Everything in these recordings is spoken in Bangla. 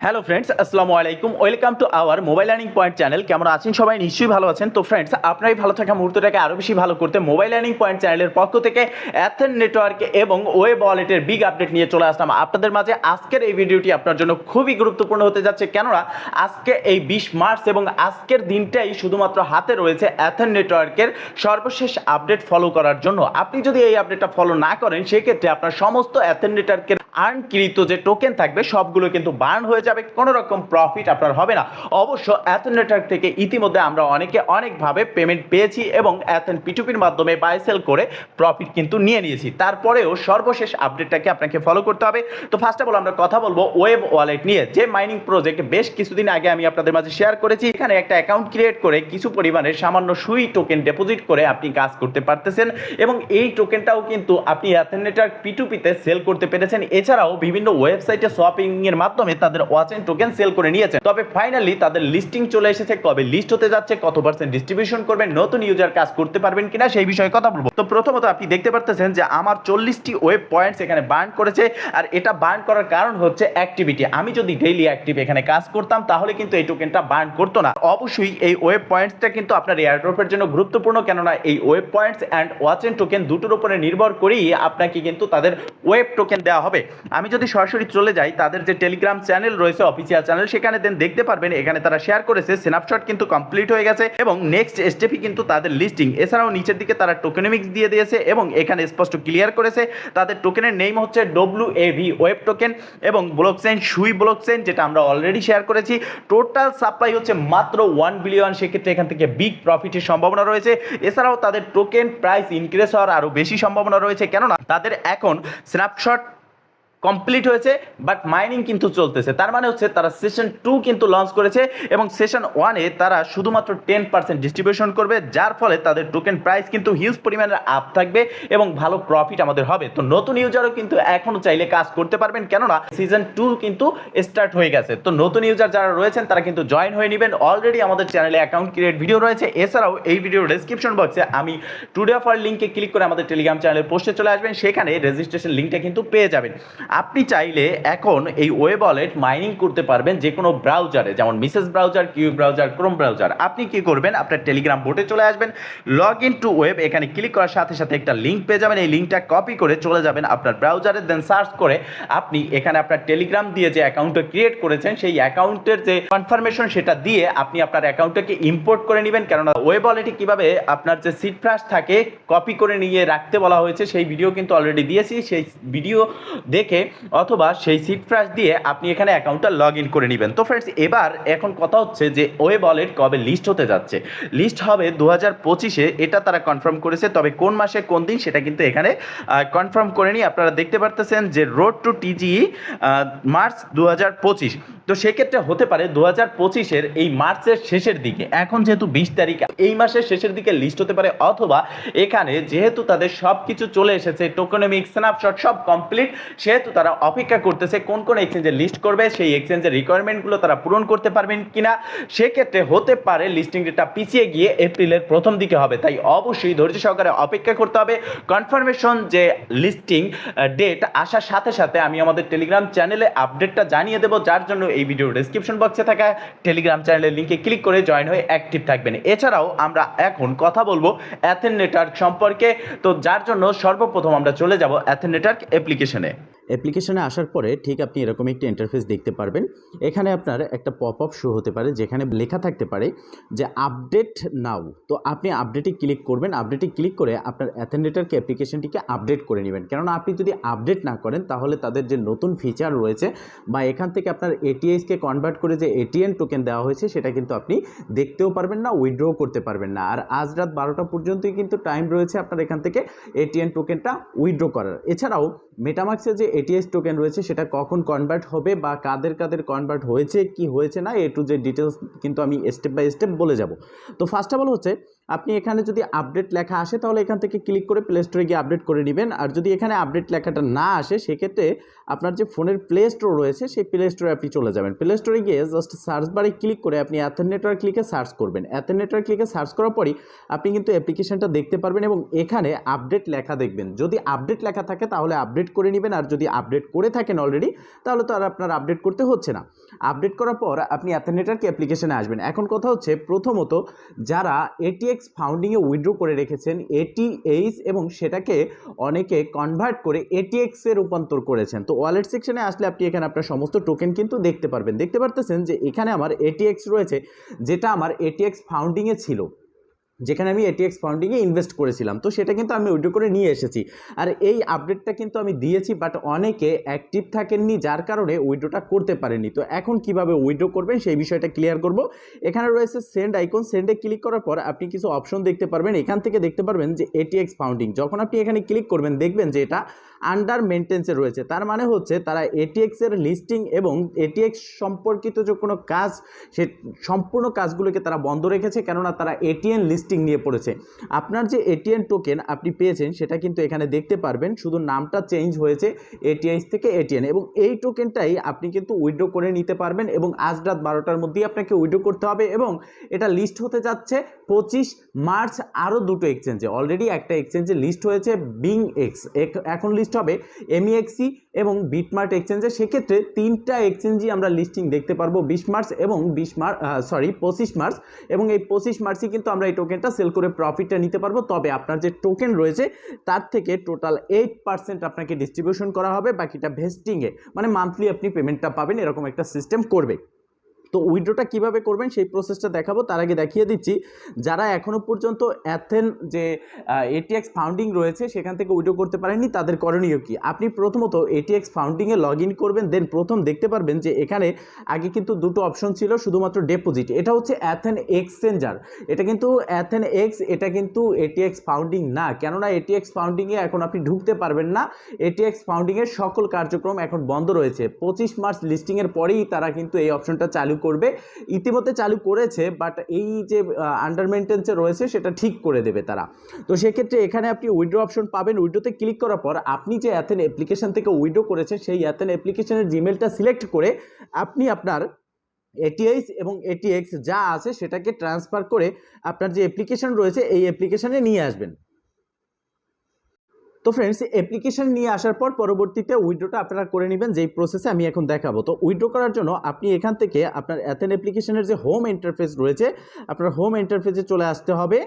হ্যালো ফ্রেন্ডস, আসসালামু আলাইকুম। Welcome to our mobile learning point channel. কেমন আছেন সবাই? নিশ্চয়ই ভালো আছেন। তো ফ্রেন্ডস, আপনার ভালো থাকা মুহূর্তটাকে আরও বেশি ভালো করতে মোবাইল লার্নিং পয়েন্ট চ্যানেলের পক্ষ থেকে অ্যাথেন নেটওয়ার্ক এবং ওয়েব ওয়ালেটের বিগ আপডেট নিয়ে চলে আসলাম আপনাদের মাঝে। আজকের এই ভিডিওটি আপনার জন্য খুবই গুরুত্বপূর্ণ হতে যাচ্ছে, কেননা আজকে এই 20 মার্চ এবং আজকের দিনটাই শুধুমাত্র হাতে রয়েছে অ্যাথেন নেটওয়ার্কের সর্বশেষ আপডেট ফলো করার জন্য। আপনি যদি এই আপডেটটা ফলো না করেন, সেক্ষেত্রে আপনার সমস্ত অ্যাথেন নেটওয়ার্কের আর্নকৃত যে টোকেন থাকবে সবগুলো কিন্তু বার্ন হয়ে যাবে, কোনো রকম প্রফিট আপনার হবে না। অবশ্য অ্যাথেন নেটওয়ার্ক থেকে ইতিমধ্যে আমরা অনেকভাবে পেমেন্ট পেয়েছি এবং অ্যাথেন পিটুপির মাধ্যমে বাই সেল করে প্রফিট কিন্তু নিয়েছি। তারপরেও সর্বশেষ আপডেটটাকে আপনাকে ফলো করতে হবে। তো ফার্স্ট অফ অল আমরা কথা বলবো ওয়েব ওয়ালেট নিয়ে, যে মাইনিং প্রজেক্ট বেশ কিছুদিন আগে আমি আপনাদের মাঝে শেয়ার করেছি। এখানে একটা অ্যাকাউন্ট ক্রিয়েট করে কিছু পরিমাণের সামান্য সুই টোকেন ডিপোজিট করে আপনি কাজ করতে পারতেছেন এবং এই টোকেনটাও কিন্তু আপনি অ্যাথেন নেটওয়ার্ক পিটুপিতে সেল করতে পেরেছেন। এছাড়াও বিভিন্ন ওয়েবসাইটে সোয়াপিং এর মাধ্যমে তাদের ওয়াচেন টোকেন সেল করে নিয়েছে। তবে ফাইনালি তাদের লিস্টিং চলে এসেছে। কবে লিস্ট হতে যাচ্ছে, কত পার্সেন্ট ডিস্ট্রিবিউশন করবেন, নতুন ইউজার কাজ করতে পারবেন কিনা সেই বিষয়ে কথা বলবো। তো প্রথমত আপনি দেখতে পারতেছেন যে আমার 40টি ওয়েব পয়েন্টস এখানে বার্ন করেছে। আর এটা বার্ন করার কারণ হচ্ছে অ্যাক্টিভিটি। আমি যদি ডেইলি অ্যাক্টিভ এখানে কাজ করতাম তাহলে কিন্তু এই টোকেনটা বার্ন করতো না। অবশ্যই এই ওয়েব পয়েন্টসটা কিন্তু আপনার এয়ারড্রপের জন্য গুরুত্বপূর্ণ, কেননা এই ওয়েব পয়েন্টস অ্যান্ড ওয়াচেন টোকেন দুটোর উপরে নির্ভর করেই আপনাকে কিন্তু তাদের ওয়েব টোকেন দেওয়া হবে। আমি যদি সরাসরি চলে যাই তাদের যে টেলিগ্রাম চ্যানেল রয়েছে, অফিসিয়াল চ্যানেল, সেখানে দেন দেখতে পারবেন এখানে তারা শেয়ার করেছে স্ন্যাপশট কিন্তু কমপ্লিট হয়ে গেছে এবং নেক্সট স্টেপই কিন্তু তাদের লিস্টিং। এছাড়াও নিচের দিকে তারা টোকেনমিক্স দিয়ে দিয়েছে এবং এখানে স্পষ্ট ক্লিয়ার করেছে তাদের টোকেনের নেম হচ্ছে WAV ওয়েব টোকেন এবং ব্লকচেইন সুই ব্লকচেইন, যেটা আমরা অলরেডি শেয়ার করেছি। টোটাল সাপ্লাই হচ্ছে মাত্র 1 বিলিয়ন। সেক্ষেত্রে এখান থেকে বিগ প্রফিটের সম্ভাবনা রয়েছে। এছাড়াও তাদের টোকেন প্রাইস ইনক্রিজ হওয়ার আরও বেশি সম্ভাবনা রয়েছে, কেননা তাদের এখন স্ন্যাপশট কমপ্লিট হয়েছে বাট মাইনিং কিন্তু চলতেছে। তার মানে হচ্ছে তারা সেশন 2 কিন্তু লঞ্চ করেছে এবং সেশন 1-এ তারা শুধুমাত্র 10% ডিস্ট্রিবিউশন করবে, যার ফলে তাদের টোকেন প্রাইস কিন্তু হিউজ পরিমাণের আপ থাকবে এবং ভালো প্রফিট আমাদের হবে। তো নতুন ইউজারও কিন্তু এখনও চাইলে কাজ করতে পারবেন, কেননা সিজন 2 কিন্তু স্টার্ট হয়ে গেছে। তো নতুন ইউজার যারা রয়েছেন তারা কিন্তু জয়েন হয়ে নেবেন। অলরেডি আমাদের চ্যানেলে অ্যাকাউন্ট ক্রিয়েট ভিডিও রয়েছে। এছাড়াও এই ভিডিওর ডেসক্রিপশন বক্সে আমি টুডে অফার লিঙ্কে ক্লিক করে আমাদের টেলিগ্রাম চ্যানেলের পোস্টে চলে আসবেন, সেখানে রেজিস্ট্রেশন লিঙ্কটা কিন্তু পেয়ে যাবেন। আপনি চাইলে এখন এই ওয়েব ওয়ালেট মাইনিং করতে পারবেন যে কোনো ব্রাউজারে, যেমন মিসেস ব্রাউজার, কিউ ব্রাউজার, ক্রোম ব্রাউজার। আপনি কি করবেন, আপনার টেলিগ্রাম বোটে চলে আসবেন, লগ ইন টু ওয়েব, এখানে ক্লিক করার সাথে সাথে একটা লিঙ্ক পেয়ে যাবেন। এই লিঙ্কটা কপি করে চলে যাবেন আপনার ব্রাউজারে, দেন সার্চ করে আপনি এখানে আপনার টেলিগ্রাম দিয়ে যে অ্যাকাউন্টটা ক্রিয়েট করেছেন সেই অ্যাকাউন্টের যে কনফার্মেশন সেটা দিয়ে আপনি আপনার অ্যাকাউন্টটাকে ইম্পোর্ট করে নেবেন। কেননা ওয়েব ওয়ালেটে কিভাবে আপনার যে সিড ফ্রাশ থাকে কপি করে নিয়ে রাখতে বলা হয়েছে সেই ভিডিও কিন্তু অলরেডি দিয়েছি। সেই ভিডিও দেখে অথবা সেই সিড ফ্রাশ দিয়ে আপনি এখানে অ্যাকাউন্টটা লগ ইন করে নেবেন। তো ফ্রেন্ডস, এবার এখন কথা হচ্ছে যে ওয়েব ওয়ালেট কবে লিস্ট হতে যাচ্ছে। লিস্ট হবে 2025-এ, এটা তারা কনফার্ম করেছে। তবে কোন মাসে কোন দিন সেটা কিন্তু এখানে কনফার্ম করে নি। আপনারা দেখতে পারতেছেন যে রোড টু টিজিই মার্চ 2025। তো সেক্ষেত্রে হতে পারে 2025-এর এই মার্চের শেষের দিকে, এখন যেহেতু 20 তারিখ, এই মাসের শেষের দিকে লিস্ট হতে পারে। অথবা এখানে যেহেতু তাদের সব কিছু চলে এসেছে, টোকেনমিক্স, স্ন্যাপশট সব কমপ্লিট, সেহেতু তারা অপেক্ষা করতেছে কোন কোন এক্সচেঞ্জে লিস্ট করবে, সেই এক্সচেঞ্জের রিকোয়ারমেন্টগুলো তারা পূরণ করতে পারবেন কিনা। সেক্ষেত্রে হতে পারে লিস্টিং ডেটটা পিছিয়ে গিয়ে এপ্রিলের প্রথম দিকে হবে। তাই অবশ্যই ধৈর্য সহকারে অপেক্ষা করতে হবে। কনফার্মেশন যে লিস্টিং ডেট আসার সাথে সাথে আমি আমাদের টেলিগ্রাম চ্যানেলে আপডেটটা জানিয়ে দেবো, যার জন্য এই ভিডিওর ডেসক্রিপশন বক্সে থাকা টেলিগ্রাম চ্যানেলের লিঙ্কে ক্লিক করে জয়েন হয়ে অ্যাক্টিভ থাকবেন। এছাড়াও আমরা এখন কথা বলবো অ্যাথেন নেটওয়ার্ক সম্পর্কে। তো যার জন্য সর্বপ্রথম আমরা চলে যাব অ্যাথেন নেটওয়ার্ক অ্যাপ্লিকেশনে আসার পরে ঠিক আপনি এরকম একটি ইন্টারফেস দেখতে পারবেন। এখানে আপনার একটা পপ আপ শো হতে পারে যেখানে লেখা থাকতে পারে যে আপডেট নাও। তো আপনি আপডেটে ক্লিক করবেন। আপডেটে ক্লিক করে আপনার অ্যাথেন নেটওয়ার্ক অ্যাপ্লিকেশনটিকে আপডেট করে নেবেন, কেননা আপনি যদি আপডেট না করেন তাহলে তাদের যে নতুন ফিচার রয়েছে বা এখান থেকে আপনার এটিএসকে কনভার্ট করে যে এটিএন টোকেন দেওয়া হয়েছে সেটা কিন্তু আপনি দেখতেও পারবেন না, উইথড্র করতে পারবেন না। আর আজ রাত 12টা পর্যন্তই কিন্তু টাইম রয়েছে আপনার এখান থেকে এটিএন টোকেনটা উইথড্র করার। এছাড়াও মেটামাক্সের যে এটিএস টোকেন রয়েছে সেটা কখন কনভার্ট হবে বা কাদের কনভার্ট হয়েছে কি হয়েছে না, এ টু জেড ডিটেলস কিন্তু আমি স্টেপ বাই স্টেপ বলে যাব। তো ফার্স্ট অফ অল হচ্ছে আপনি এখানে যদি আপডেট লেখা আসে তাহলে এখান থেকে ক্লিক করে প্লে স্টোরে গিয়ে আপডেট করে নেবেন। আর যদি এখানে আপডেট লেখাটা না আসে সেক্ষেত্রে আপনার যে ফোনের প্লে স্টোর রয়েছে সেই প্লে স্টোরে আপনি চলে যাবেন। প্লে স্টোরে গিয়ে জাস্ট সার্চ বারে ক্লিক করে আপনি অ্যাথেন নেটওয়ার্ক লিখে সার্চ করবেন। অ্যাথেন নেটওয়ার্ক লিখে সার্চ করার পরই আপনি কিন্তু অ্যাপ্লিকেশনটা দেখতে পারবেন এবং এখানে আপডেট লেখা দেখবেন। যদি আপডেট লেখা থাকে তাহলে আপডেট করে নেবেন, আর যদি আপডেট করে থাকেন অলরেডি তাহলে তো আর আপনার আপডেট করতে হচ্ছে না। আপডেট করার পর আপনি অ্যাথেন নেটওয়ার্ক অ্যাপ্লিকেশনে আসবেন। এখন কথা হচ্ছে প্রথমত যারা এটিএক্স ফাউন্ডিংয়ে উইথড্র করে রেখেছেন এটিএইচ এবং সেটাকে অনেকে কনভার্ট করে এটিএক্সে রূপান্তর করেছেন, তো ওয়ালেট সেকশনে আসলে আপনি এখানে আপনার সমস্ত টোকেন কিন্তু দেখতে পারবেন। দেখতে পারতেছেন যে এখানে আমার এটিএক্স রয়েছে, যেটা আমার এটিএক্স ফাউন্ডিংয়ে ছিল, যেখানে আমি এটিএক্স ফাউন্ডিংয়ে ইনভেস্ট করেছিলাম, তো সেটা কিন্তু আমি উইথড্র করে নিয়ে এসেছি। আর এই আপডেটটা কিন্তু আমি দিয়েছি, বাট অনেকে অ্যাক্টিভ থাকেননি যার কারণে উইথড্রটা করতে পারেননি। তো এখন কিভাবে উইথড্র করবেন সেই বিষয়টা ক্লিয়ার করব। এখানে রয়েছে সেন্ড আইকন, সেন্ডে ক্লিক করার পর আপনি কিছু অপশন দেখতে পারবেন। এখান থেকে দেখতে পারবেন যে এটিএক্স ফাউন্ডিং, যখন আপনি এখানে ক্লিক করবেন দেখবেন যে এটা আন্ডার মেনটেন্সে রয়েছে। তার মানে হচ্ছে তারা এটিএক্সের লিস্টিং এবং এটিএক্স সম্পর্কিত যে কোনো কাজ সে সম্পূর্ণ কাজগুলোকে তারা বন্ধ রেখেছে, কেননা তারা এটিএন লিস্টিং নিয়ে পড়েছে। আপনার যে এটিএন টোকেন আপনি পেয়েছেন সেটা কিন্তু এখানে দেখতে পারবেন, শুধু নামটা চেঞ্জ হয়েছে এটিএইচ থেকে এটিএন, এবং এই টোকেনটাই আপনি কিন্তু উইথড্র করে নিতে পারবেন এবং আজ রাত 12টার মধ্যেই আপনাকে উইথড্র করতে হবে। এবং এটা লিস্ট হতে যাচ্ছে 25 মার্চ আরও দুটো এক্সচেঞ্জে। অলরেডি একটা এক্সচেঞ্জে লিস্ট হয়েছে বিং এক্স, এখন লিস্ট হবে এমইএক্সি এবং বিটমার্ট এক্সচেঞ্জে। সেক্ষেত্রে তিনটা এক্সচেঞ্জই আমরা লিস্টিং দেখতে পারবো 20 মার্চ এবং 25 মার্চ, এবং এই 25 মার্চই কিন্তু আমরা এই টোকেনটা সেল করে প্রফিটটা নিতে পারবো। তবে আপনার যে টোকেন রয়েছে তার থেকে টোটাল 8% আপনাকে ডিস্ট্রিবিউশন করা হবে, বাকিটা ভেস্টিংয়ে মানে মান্থলি আপনি পেমেন্টটা পাবেন, এরকম একটা সিস্টেম করবে। তো উইথড্রটা কীভাবে করবেন সেই প্রসেসটা দেখাবো, তার আগে দেখিয়ে দিচ্ছি যারা এখনও পর্যন্ত অ্যাথেন যে এটিএক্স ফাউন্ডিং রয়েছে সেখান থেকে উইথড্র করতে পারেননি তাদের করণীয় কি। আপনি প্রথমত এটিএক্স ফাউন্ডিংয়ে লগ ইন করবেন, দেন প্রথম দেখতে পারবেন যে এখানে আগে কিন্তু দুটো অপশন ছিল, শুধুমাত্র ডিপোজিট, এটা হচ্ছে অ্যাথেন এক্সচেঞ্জার, এটা কিন্তু অ্যাথেন এক্স, এটা কিন্তু এটিএক্স ফাউন্ডিং না, কেননা এটিএক্স ফাউন্ডিংয়ে এখন আপনি ঢুকতে পারবেন না। এটিএক্স ফাউন্ডিংয়ের সকল কার্যক্রম এখন বন্ধ রয়েছে। 25 মার্চ লিস্টিংয়ের পরেই তারা কিন্তু এই অপশনটা চালু করবে, ইতিমধ্যে চালু করেছে, বাট এই যে আন্ডার মেইনটেন্সে রয়েছে সেটা ঠিক করে দেবে তারা। তো সেক্ষেত্রে এখানে আপনি উইথড্র অপশন পাবেন, উইথড্রতে ক্লিক করার পর আপনি যে অ্যাথেন অ্যাপ্লিকেশন থেকে উইথড্র করেছে সেই অ্যাথেন অ্যাপ্লিকেশনের জিমেলটা সিলেক্ট করে আপনি আপনার এটিএইচ এবং এটিএক্স যা আছে সেটাকে ট্রান্সফার করে আপনার যে অ্যাপ্লিকেশন রয়েছে এই অ্যাপ্লিকেশনে নিয়ে আসবেন। তো ফ্রেন্ডস, অ্যাপ্লিকেশন নিয়ে আসার পর পরবর্তীতে উইথড্রটা আপনারা করে নেবেন, যেই প্রসেসে আমি এখন দেখাবো। তো উইথড্র করার জন্য আপনি এখান থেকে আপনার অ্যাথেন অ্যাপ্লিকেশনের যে হোম ইন্টারফেস রয়েছে আপনার হোম ইন্টারফেসে চলে আসতে হবে।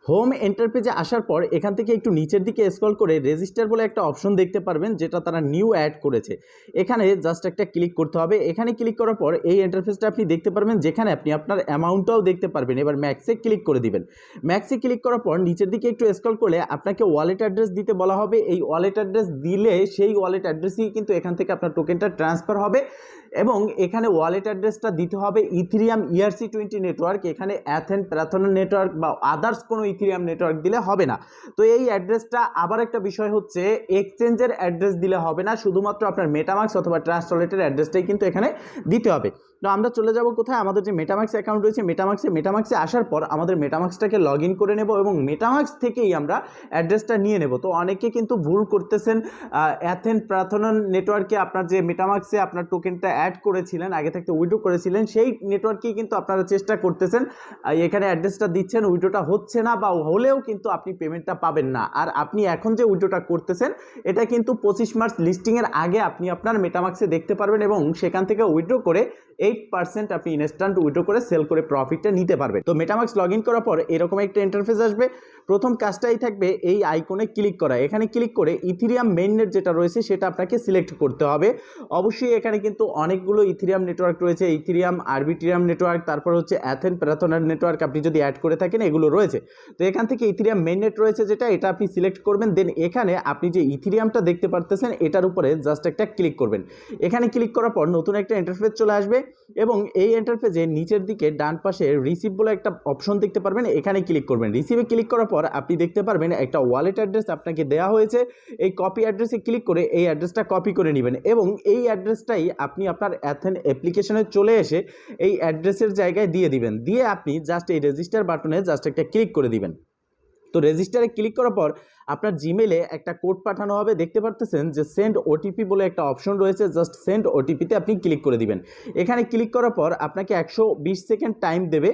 হোম ইন্টারপেজে আসার পর এখান থেকে একটু নিচের দিকে স্ক্রল করে রেজিস্টার বলে একটা অপশন দেখতে পারবেন, যেটা তারা নিউ অ্যাড করেছে। এখানে জাস্ট একটা ক্লিক করতে হবে। এখানে ক্লিক করার পর এই ইন্টারফেসটা আপনি দেখতে পারবেন, যেখানে আপনি আপনার অ্যামাউন্টটাও দেখতে পারবেন। এবার ম্যাক্সে ক্লিক করে দিবেন। ম্যাক্সে ক্লিক করার পর নিচের দিকে একটু স্ক্রল করলে আপনাকে ওয়ালেট অ্যাড্রেস দিতে বলা হবে। এই ওয়ালেট অ্যাড্রেস দিলে সেই ওয়ালেট অ্যাড্রেসই কিন্তু এখান থেকে আপনার টোকেনটা ট্রান্সফার হবে, এবং এখানে ওয়ালেট অ্যাড্রেসটা দিতে হবে ইথেরিয়াম ERC20 নেটওয়ার্ক। এখানে অ্যাথেন প্যারাথন নেটওয়ার্ক বা আদার্স কোনো ইথেরিয়াম নেটওয়ার্ক দিলে হবে না। তো এই অ্যাড্রেসটা আবার একটা বিষয় হচ্ছে, এক্সচেঞ্জের অ্যাড্রেস দিলে হবে না, শুধুমাত্র আপনার মেটামাক্স অথবা ট্রাস্ট ওয়ালেটের অ্যাড্রেসটাই কিন্তু এখানে দিতে হবে। তো আমরা চলে যাব কোথায়, আমাদের যে মেটামাক্স অ্যাকাউন্ট রয়েছে মেটামাক্সে আসার পর আমাদের মেটামাক্সটাকে লগ ইন করে নেব এবং মেটামাক্স থেকেই আমরা অ্যাড্রেসটা নিয়ে নেব। তো অনেকে কিন্তু ভুল করতেছেন, অ্যাথেন প্যারাথন নেটওয়ার্কে আপনার যে মেটামাক্সে আপনার টোকেনটা অ্যাড করেছিলেন, আগে থাকতে উইথড্র করেছিলেন, সেই নেটওয়ার্কেই কিন্তু আপনারা চেষ্টা করতেছেন, এখানে অ্যাড্রেসটা দিচ্ছেন, উইথড্রটা হচ্ছে না, বা হলেও কিন্তু আপনি পেমেন্টটা পাবেন না। আর আপনি এখন যে উইথড্রটা করতেছেন এটা কিন্তু 25 মার্চ লিস্টিংয়ের আগে আপনি আপনার মেটামাক্সে দেখতে পারবেন, এবং সেখান থেকে উইথড্র করে 8% আপনি ইনস্ট্যান্ট উইথড্র করে সেল করে প্রফিটটা নিতে পারবেন। তো মেটামাক্স লগ ইন করার পর এরকম একটা ইন্টারফেস আসবে। প্রথম কাজটাই থাকবে এই আইকনে ক্লিক করা। এখানে ক্লিক করে ইথেরিয়াম মেইননেট যেটা রয়েছে সেটা আপনাকে সিলেক্ট করতে হবে। অবশ্যই এখানে কিন্তু অনেকগুলো ইথেরিয়াম নেটওয়ার্ক রয়েছে, ইথেরিয়াম, আরবিট্রিয়াম নেটওয়ার্ক, তারপর হচ্ছে অ্যাথেন প্যারাথন নেটওয়ার্ক আপনি যদি অ্যাড করে থাকেন এগুলো রয়েছে। তো এখান থেকে ইথিরিয়াম মেইন নেট রয়েছে যেটা, এটা আপনি সিলেক্ট করবেন। দেন এখানে আপনি যে ইথিরিয়ামটা দেখতে পারতেছেন এটার উপরে জাস্ট একটা ক্লিক করবেন। এখানে ক্লিক করার পর নতুন একটা ইন্টারফেস চলে আসবে এবং এই ইন্টারফেসে নিচের দিকে ডান পাশে রিসিভ বলে একটা অপশন দেখতে পারবেন, এখানে ক্লিক করবেন। রিসিভে ক্লিক করার পর আপনি দেখতে পারবেন একটা ওয়ালেট অ্যাড্রেস আপনাকে দেওয়া হয়েছে। এই কপি অ্যাড্রেসে ক্লিক করে এই অ্যাড্রেসটা কপি করে নেবেন এবং এই অ্যাড্রেসটাই আপনি আপনার অ্যাথেন অ্যাপ্লিকেশনে চলে এসে এই অ্যাড্রেসের জায়গায় দিয়ে দিবেন। দিয়ে আপনি জাস্ট এই রেজিস্টার বাটনে জাস্ট একটা ক্লিক করে দিবেন। তো রেজিস্টারে ক্লিক করার পর আপনার জিমেলে একটা কোড পাঠানো হবে, দেখতে পারতেছেন যে সেন্ড ওটিপি বলে একটা অপশন রয়েছে, জাস্ট সেন্ড ওটিপিতে আপনি ক্লিক করে দিবেন। এখানে ক্লিক করার পর আপনাকে 120 সেকেন্ড টাইম দেবে।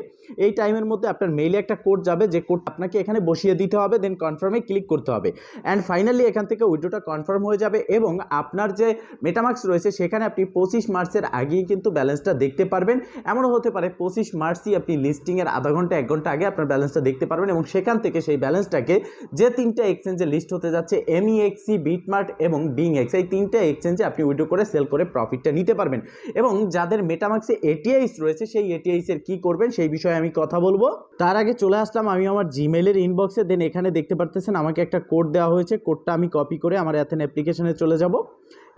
এই টাইমের মধ্যে আপনার মেইলে একটা কোড যাবে, যে কোড আপনাকে এখানে বসিয়ে দিতে হবে, দেন কনফার্মে ক্লিক করতে হবে। অ্যান্ড ফাইনালি এখান থেকে উইথড্রটা কনফার্ম হয়ে যাবে এবং আপনার যে মেটামাক্স রয়েছে সেখানে আপনি 25 মার্চের আগেই কিন্তু ব্যালেন্সটা দেখতে পারবেন। এমনও হতে পারে 25 মার্চই আপনি লিস্টিংয়ের আধা ঘন্টা 1 ঘন্টা আগে আপনার ব্যালেন্সটা দেখতে পারবেন এবং সেখান থেকে সেই ব্যালেন্সটাকে যে 3টা এক্সচেঞ্জে লিস্ট হতে যাচ্ছে, MEXC, বিটমার্ট এবং বিংএক্স, এই 3টা এক্সচেঞ্জে আপনি উইথড্র করে সেল করে প্রফিটটা নিতে পারবেন। এবং যাদের মেটামাক্সে এটিআইস রয়েছে সেই এটিআইস এর কি করবেন সেই বিষয়ে আমি কথা বলবো। তার আগে চলে আসলাম আমি আমার জিমেলের ইনবক্সে। দেন এখানে দেখতে পারতেছেন আমাকে একটা কোড দেওয়া হয়েছে, কোডটা আমি কপি করে আমার অ্যাথেন অ্যাপ্লিকেশনে চলে যাব।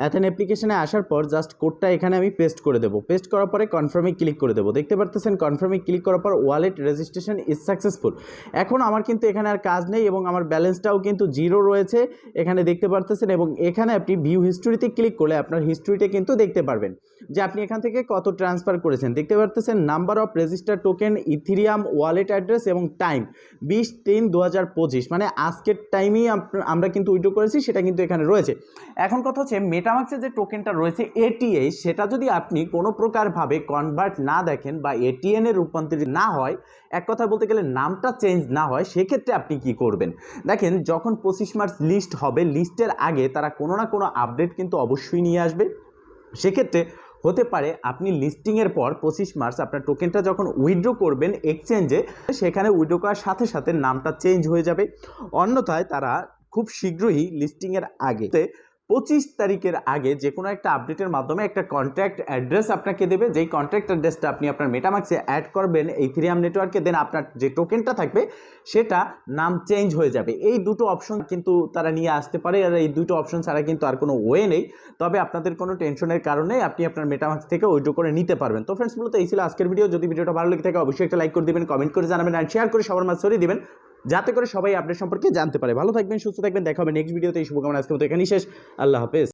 অ্যাথেন অ্যাপ্লিকেশনে আসার পর জাস্ট কোডটা এখানে আমি পেস্ট করে দেবো। পেস্ট করার পরে কনফার্মে ক্লিক করে দেবো। দেখতে পারতেছেন কনফার্মে ক্লিক করার পর ওয়ালেট রেজিস্ট্রেশন ইজ সাকসেসফুল। এখন আমার কিন্তু এখানে আর কাজ নেই এবং আমার ব্যালেন্সটাও কিন্তু জিরো রয়েছে এখানে দেখতে পারতেছেন। এবং এখানে আপনি ভিউ হিস্টোরিতে ক্লিক করলে আপনার হিস্টোরিটা কিন্তু দেখতে পারবেন যে আপনি এখান থেকে কত ট্রান্সফার করেছেন। দেখতে পারতেছেন number of register token, ethereum, wallet address এবং টাইম 20/3/2025, মানে আজকের টাইমেই আমরা কিন্তু উইথড্র করেছি সেটা কিন্তু এখানে রয়েছে। এখন কথা হচ্ছে মেটামাক্সের যে টোকেনটা রয়েছে এটিএই, সেটা যদি আপনি কোনো প্রকারভাবে কনভার্ট না দেখেন বা এটিএনে রূপান্তরিত না হয়, এক কথা বলতে গেলে নামটা চেঞ্জ না হয়, সেক্ষেত্রে আপনি কি করবেন? দেখেন যখন 25 মার্চ লিস্ট হবে, লিস্টের আগে তারা কোনো না কোনো আপডেট কিন্তু অবশ্যই নিয়ে আসবে। সেক্ষেত্রে হতে পারে আপনি লিস্টিংয়ের পর 25 মার্চ আপনার টোকেনটা যখন উইথড্র করবেন এক্সচেঞ্জে, সেখানে উইথড্র করার সাথে সাথে নামটা চেঞ্জ হয়ে যাবে। অন্যথায় তারা খুব শীঘ্রই লিস্টিংয়ের আগে 25 তারিখের আগে যে কোনো একটা আপডেটের মাধ্যমে একটা কন্ট্যাক্ট অ্যাড্রেস আপনাকে দেবে, যেই কন্ট্যাক্ট অ্যাড্রেসটা আপনি আপনার মেটামাক্সে অ্যাড করবেন ইথিরিয়াম নেটওয়ার্কে, দেন আপনার যে টোকেনটা থাকবে সেটা নাম চেঞ্জ হয়ে যাবে। এই দুটো অপশন কিন্তু তারা নিয়ে আসতে পারে, আর এই দুটো অপশন ছাড়া কিন্তু আর কোনো ওয়ে নেই। তবে আপনাদের কোনো টেনশনের কারণে আপনি আপনার মেটামাক্স থেকে উইথড্র করে নিতে পারবেন। তো ফ্রেন্ডস, মূলত এই ছিল আজকের ভিডিও। যদি ভিডিওটা ভালো লেগে থাকে অবশ্যই একটা লাইক করে দিবেন, কমেন্ট করে জানাবেন আর শেয়ার করে সবার মাঝে ছড়িয়ে দিবেন, যাতে করে সবাই আপডেট সম্পর্কে জানতে পারে। ভালো থাকবেন, সুস্থ থাকবেন, দেখা হবে নেক্সট ভিডিওতে। এই শুভকামনা আজকের মতো এখানেই শেষ। আল্লাহ হাফেজ।